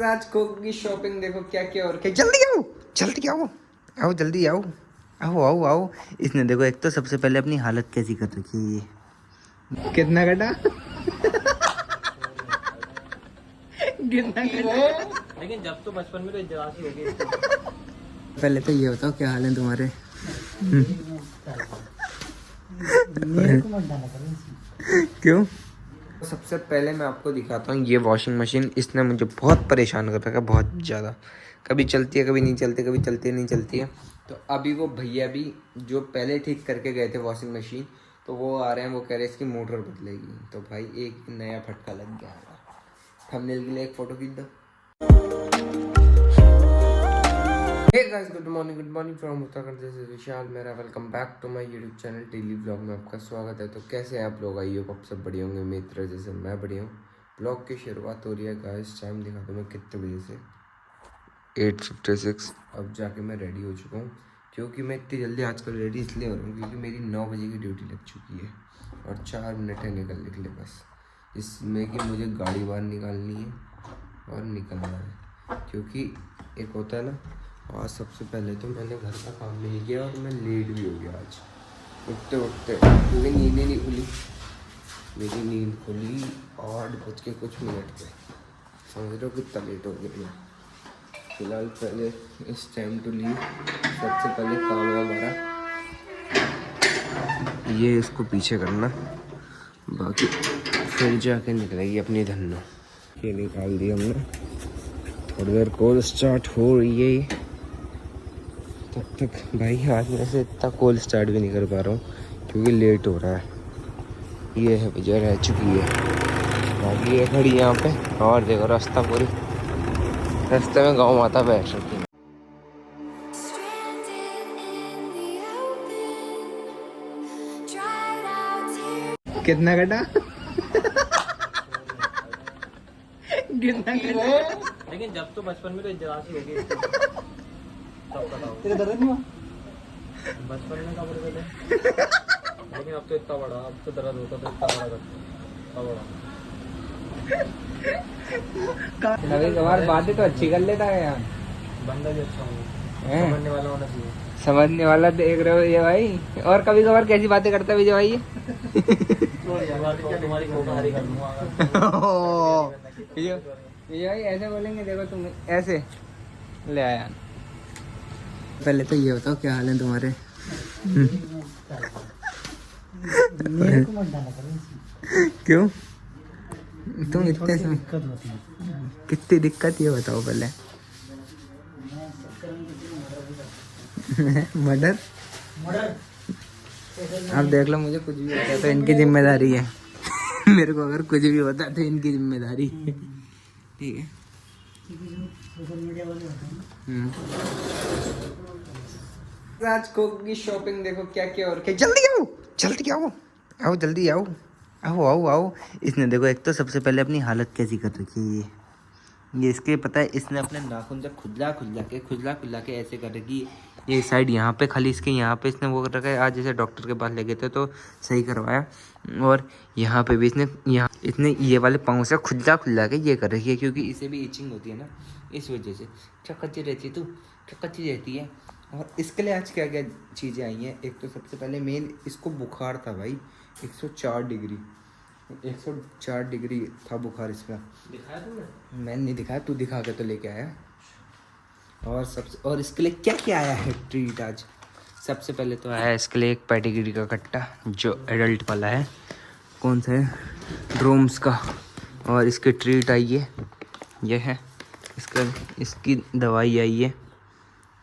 आज कोक की शॉपिंग देखो क्या क्या और क्या। जल्दी आओ, जल्दी आओ, आओ जल्दी आओ, आओ आओ आओ। इसने देखो एक तो सबसे पहले अपनी हालत कैसी कर रखी है ये। कितना कटा कितना कटा। लेकिन जब तो बचपन में तो इजलास ही हो गई। पहले तो ये बताओ क्या हाल है तुम्हारे। क्यों? सबसे पहले मैं आपको दिखाता हूँ ये वॉशिंग मशीन। इसने मुझे बहुत परेशान कर रखा है, बहुत ज़्यादा। कभी चलती है, कभी नहीं चलती, कभी चलती है नहीं चलती है। तो अभी वो भैया भी जो पहले ठीक करके गए थे वॉशिंग मशीन, तो वो आ रहे हैं, वो कह रहे हैं इसकी मोटर बदलेगी। तो भाई एक नया फटका लग गया है। थंबनेल के लिए एक फ़ोटो खींच दो। Hey guys, good morning from Uttarakhand. This is Vishal, मेरा welcome back to my YouTube channel daily vlog में आपका स्वागत है। तो कैसे हैं आप लोग? आई होप आप सब बढ़िया होंगे, मित्र जैसे मैं बढ़िया हूँ। ब्लॉग की शुरुआत हो रही है गाइस। टाइम दिखा दूँ मैं कितने बजे से, 8:56। अब जाके मैं रेडी हो चुका हूँ, क्योंकि मैं इतनी जल्दी आजकल रेडी इसलिए हो रहा हूँ क्योंकि मेरी 9 बजे की ड्यूटी लग चुकी है और 4 मिनट है निकलने के लिए बस। इसमें कि मुझे गाड़ी बाहर निकालनी है और निकलना है, क्योंकि एक होता है ना। आज सबसे पहले तो मैंने घर का काम नहीं किया और मैं लेट भी हो गया आज उठते उठते, क्योंकि नींद ही नहीं खुली। मेरी नींद खुली 8:00 पे। समझ लो कितना लेट हो गया मैं। फिलहाल पहले इस टाइम टू लीव सबसे पहले काम है हमारा ये, इसको पीछे करना, बाकी फिर जाके निकलेगी अपनी धन्नो। ये निकाल दिया हमने, थोड़ी देर कॉल स्टार्ट हो रही है। तब तक भाई आज मैं से इतना कॉल स्टार्ट भी नहीं कर पा रहा हूँ क्योंकि लेट हो रहा है। ये है भैया रह चुकी है, बाकी ये खड़ी यहाँ पे। और देखो रास्ता पूरी, रास्ते में गाँव माता बैठ रखी है। कितना कटा कितना कटा। लेकिन जब तो बचपन में तो इजलास ही हो गई। तेरा दर्द नहीं हुआ? बचपन में कब थे, लेकिन अब तो इतना बड़ा, अब तो दर्द होता तो इतना बड़ा करता, इतना बड़ा। कभी कभार बातें तो अच्छी कर लेता है यार, बंदा भी अच्छा होगा, समझने वाला होना चाहिए। समझने वाला देख रहे हो ये भाई। और कभी कभार कैसी बातें करता है विजय भाई ये। तुम्हारी खोखारी कर दूंगा। विजय भाई ऐसे बोलेंगे, देखो तुम ऐसे ले आया। पहले तो ये बताओ क्या हाल है तुम्हारे। क्यों? तुम इतने कितनी दिक्कत ये बताओ पहले। मर्डर? अब देख लो, मुझे कुछ भी होता है तो इनकी जिम्मेदारी है। मेरे को अगर कुछ भी होता है तो इनकी जिम्मेदारी है, ठीक है। आज कोक की शॉपिंग देखो क्या क्या और क्या। जल्दी आओ, जल्दी आओ, आओ जल्दी आओ, आओ आओ आओ। इसने देखो एक तो सबसे पहले अपनी हालत कैसी कर रखी है ये इसके पता है। इसने अपने नाखून से खुजला के ऐसे कर रखी है। ये साइड यहाँ पे, खाली इसके यहाँ पे इसने वो कर रखा है। आज जैसे डॉक्टर के पास ले गए थे तो सही करवाया। और यहाँ पे भी इसने ये वाले पाँव से खुजला के ये कर रखी है, क्योंकि इसे भी इचिंग होती है ना, इस वजह से। चक्कची रहती है तू, चक्कची रहती है। और इसके लिए आज क्या क्या चीज़ें आई हैं। एक तो सबसे पहले मेन, इसको बुखार था भाई 104 डिग्री, 104 डिग्री था बुखार इसका। दिखाया तुमने? मैंने नहीं दिखाया, तू दिखा के तो लेके आया। और इसके लिए क्या क्या आया है ट्रीट आज। सबसे पहले तो आया इसके लिए एक पेडिग्री का कट्टा, जो एडल्ट वाला है। कौन सा है? ड्रोम्स का। और इसके ट्रीट आई है, ये है इसकी दवाई आई है,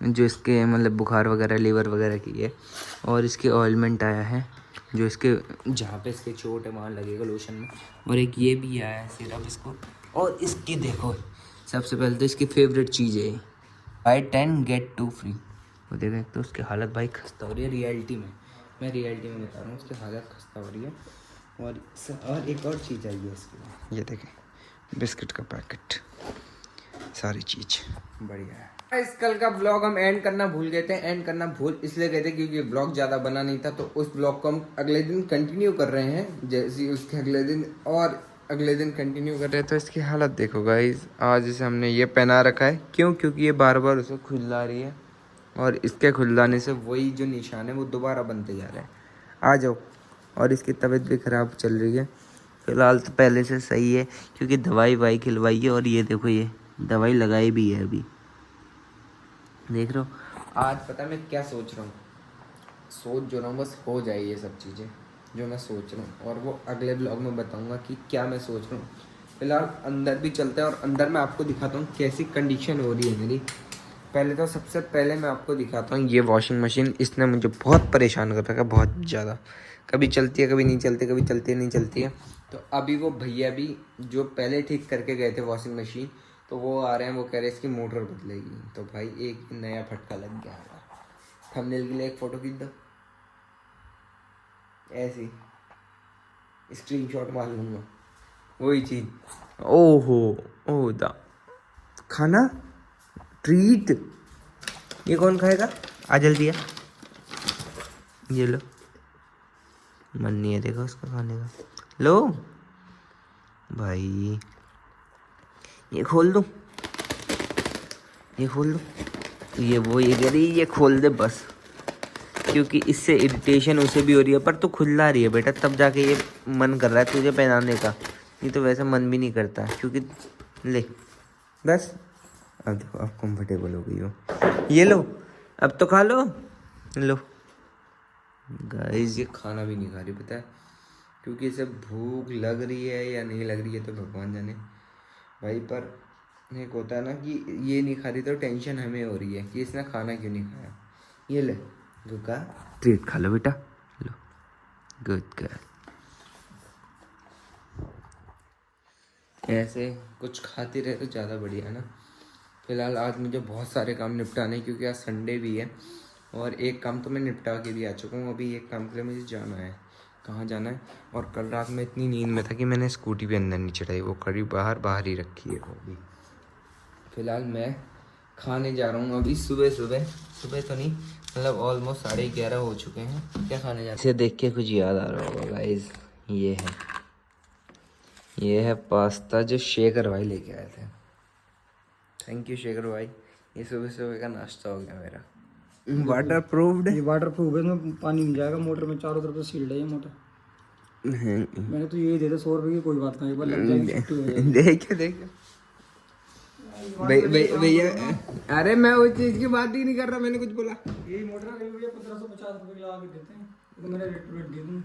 जो इसके मतलब बुखार वगैरह, लीवर वगैरह की है। और इसके ऑयलमेंट आया है, जो इसके जहाँ पे इसके चोट है वहाँ लगेगा लोशन में। और एक ये भी आया है सिरप इसको। और इसकी देखो, सबसे पहले तो इसकी फेवरेट चीज़ है, बाय 10 get 2 फ्री। वो देखो, एक तो उसकी हालत भाई खस्ता हो रही है रियलिटी में। मैं रियलिटी में बता रहा हूँ, उसकी हालत खस्ता हो रही है। और एक और चीज़ आई है इसके लिए, ये देखें, बिस्किट का पैकेट, सारी चीज़ बढ़िया है। इस कल का ब्लॉग हम एंड करना भूल गए थे। एंड करना भूल इसलिए गए थे क्योंकि ब्लॉग ज़्यादा बना नहीं था, तो उस ब्लॉग को हम अगले दिन कंटिन्यू कर रहे हैं, जैसे उसके अगले दिन। और अगले दिन कंटिन्यू कर रहे हैं तो इसकी हालत देखो गाइस। आज इसे हमने ये पहना रखा है, क्यों? क्योंकि ये बार बार उसे खुजला रही है और इसके खुजलाने से वही जो निशान है वो दोबारा बनते जा रहे हैं। आ जाओ। और इसकी तबीयत भी ख़राब चल रही है फिलहाल, तो पहले से सही है क्योंकि दवाई वाई खिलवाई है। और ये देखो, ये दवाई लगाई भी है अभी, देख रहे हो। आज पता है मैं क्या सोच रहा हूँ? सोच जो रहा हूँ बस हो जाए ये सब चीज़ें जो मैं सोच रहा हूँ, और वो अगले ब्लॉग में बताऊँगा कि क्या मैं सोच रहा हूँ। फिलहाल अंदर भी चलते हैं और अंदर मैं आपको दिखाता हूँ कैसी कंडीशन हो रही है मेरी। पहले तो सबसे पहले मैं आपको दिखाता हूँ ये वॉशिंग मशीन। इसने मुझे बहुत परेशान कर रखा है, बहुत ज़्यादा। कभी चलती है, कभी नहीं चलती, कभी चलती है, नहीं चलती है। तो अभी वो भैया भी जो पहले ठीक करके गए थे वॉशिंग मशीन, तो वो आ रहे हैं, वो कह रहे हैं इसकी मोटर बदलेगी। तो भाई एक नया फटका लग गया हमारा। थंबनेल के लिए एक फ़ोटो खींच दो, ऐसी स्क्रीनशॉट मार लूँगा, वही चीज़। ओहो, ओह दा खाना ट्रीट, ये कौन खाएगा? आ जल्दी आ, ये लो। मन नहीं है देखो उसका खाने का। लो भाई, ये खोल दूँ, ये खोल दूँ। ये वो ये कह रही ये खोल दे बस, क्योंकि इससे इरिटेशन उसे भी हो रही है। पर तू खुल्ला रही है बेटा, तब जाके ये मन कर रहा है तुझे पहनाने का, नहीं तो वैसे मन भी नहीं करता। क्योंकि ले बस, अब देखो अब कंफर्टेबल हो गई हो। ये लो, अब तो खा लो। लो गाइस, ये खाना भी नहीं खा रही पता है, क्योंकि इसे भूख लग रही है या नहीं लग रही है तो भगवान जाने भाई। पर एक होता है ना कि ये नहीं खा रही तो टेंशन हमें हो रही है कि इसने खाना क्यों नहीं खाया। ये ले रुका, ट्रीट खा लो बेटा, लो गुड गर्ल। ऐसे कुछ खाते रहे तो ज़्यादा बढ़िया है ना। फिलहाल आज मुझे बहुत सारे काम निपटाने, क्योंकि आज संडे भी है। और एक काम तो मैं निपटा के भी आ चुका हूँ, अभी एक काम के लिए मुझे जाना है। कहाँ जाना है? और कल रात में इतनी नींद में था कि मैंने स्कूटी भी अंदर नहीं चढ़ाई, वो कड़ी बाहर बाहर ही रखी है वो भी। फिलहाल मैं खाने जा रहा हूँ अभी। सुबह तो नहीं, मतलब ऑलमोस्ट 11:30 हो चुके हैं। क्या खाने जा रहे हैं? इसे देख के कुछ याद आ रहा होगा गाइस, ये है पास्ता जो शेखर भाई लेके आए थे। थैंक यू शेखर भाई, ये सुबह सुबह का नाश्ता हो गया मेरा। वाटर प्रूफ्ड है, ये वाटर प्रूफ है, इसमें पानी नहीं जाएगा। मोटर में चारों तरफ से सील्ड है ये मोटर। मैंने तो यही दे दिया 100 रुपये की, कोई बात नहीं, एक बार लग जाएगी छुट्टी हो जाएगी। देखिए भैया, अरे मैं उस चीज की बात ही नहीं कर रहा, मैंने कुछ बोला। यही मोटर है भैया, 1550 रुपये लगा के देते हैं, तो मैंने रेट टू रेट दे दूँ।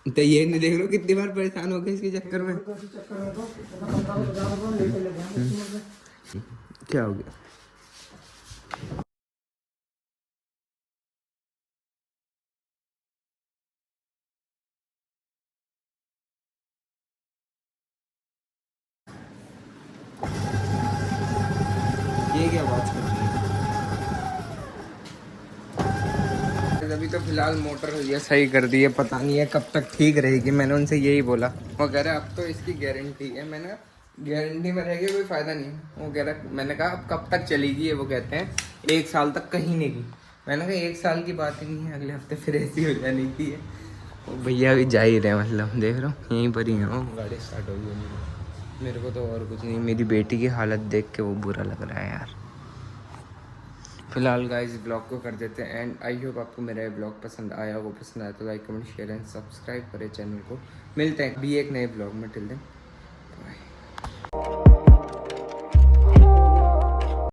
तो ये नहीं देख लो कितनी बार परेशान हो गए इसके चक्कर में। चक्कर में तो 15,000 रुपये लेके लगे हैं कस्टमर से। क्या हो गया? ये क्या बात कर रही है? अभी तो फिलहाल मोटर ये सही कर दी है, पता नहीं है कब तक ठीक रहेगी। मैंने उनसे यही बोला, वो कह रहे अब तो इसकी गारंटी है। मैंने गारंटी में रहेगी कोई फ़ायदा नहीं। वो कह रहा, मैंने कहा अब कब तक चलेगी? वो कहते हैं 1 साल तक कहीं नहीं की। मैंने कहा 1 साल की बात ही नहीं है, अगले हफ्ते फिर ऐसी हो जाने की है। वो भैया अभी जा ही रहे हैं, मतलब देख रहा हूँ यहीं पर ही है। वो गाड़ी स्टार्ट होगी मेरे को तो और कुछ नहीं। मेरी बेटी की हालत देख के वो बुरा लग रहा है यार। फिलहाल गाइस ब्लॉग को कर देते हैं एंड। आई होप आपको मेरा ये ब्लॉग पसंद आया हो। पसंद आया तो like comment share and subscribe करें चैनल को। मिलते हैं भी एक नए ब्लॉग में, टिल देन